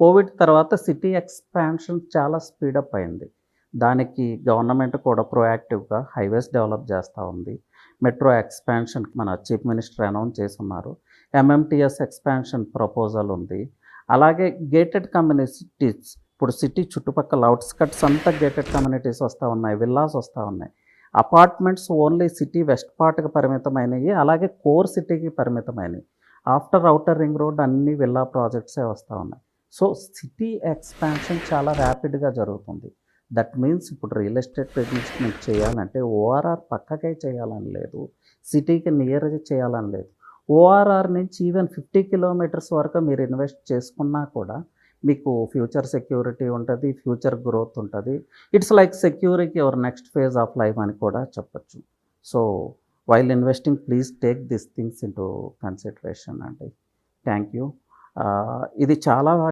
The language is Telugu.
కోవిడ్ తర్వాత సిటీ ఎక్స్‌పాన్షన్ చాలా స్పీడప్ అయింది. దానికి గవర్నమెంట్ కూడా ప్రొయాక్టివ్‌గా హైవేస్ డెవలప్ చేస్తా ఉంది. మెట్రో ఎక్స్‌పాన్షన్‌కి మన చీఫ్ మినిస్టర్ అనౌన్స్ చేసున్నారు. ఎంఎంటీఎస్ ఎక్స్‌పాన్షన్ ప్రపోజల్ ఉంది. అలాగే గేటెడ్ కమ్యూనిటీస్ ఇప్పుడు సిటీ చుట్టుపక్కల ఔట్‌స్కట్స్ అంతా గేటెడ్ కమ్యూనిటీస్ వస్తా ఉన్నాయి. విల్లాస్ వస్తా ఉన్నాయి. అపార్ట్మెంట్స్ ఓన్లీ సిటీ వెస్ట్ పార్ట్‌కి పరిమితమైనయి. అలాగే కోర్ సిటీకి పరిమితమైనయి. ఆఫ్టర్ ఔటర్ రింగ్ రోడ్ అన్ని విల్లా ప్రాజెక్ట్సే వస్తా ఉన్నాయి. సో, సిటీ ఎక్స్‌పాన్షన్ చాలా ర్యాపిడ్‌గా జరుగుతుంది. దట్ మీన్స్ ఇప్పుడు రియల్ ఎస్టేట్ ఇన్వెస్ట్‌మెంట్ చేయాలంటే ఓఆర్ఆర్ పక్కకే చేయాలని లేదు. సిటీకి నియర్‌గా చేయాలని లేదు. ఓఆర్ఆర్ నుంచి ఈవెన్ 50 కిలోమీటర్స్ వరకు మీరు ఇన్వెస్ట్ చేసుకున్నా కూడా మీకు ఫ్యూచర్ సెక్యూరిటీ ఉంటది. ఫ్యూచర్ గ్రోత్ ఉంటది. It's like securing your next phase of life అని కూడా చెప్పొచ్చు. So, while investing please take these things into consideration అండి. Thank you. ఇది చాలా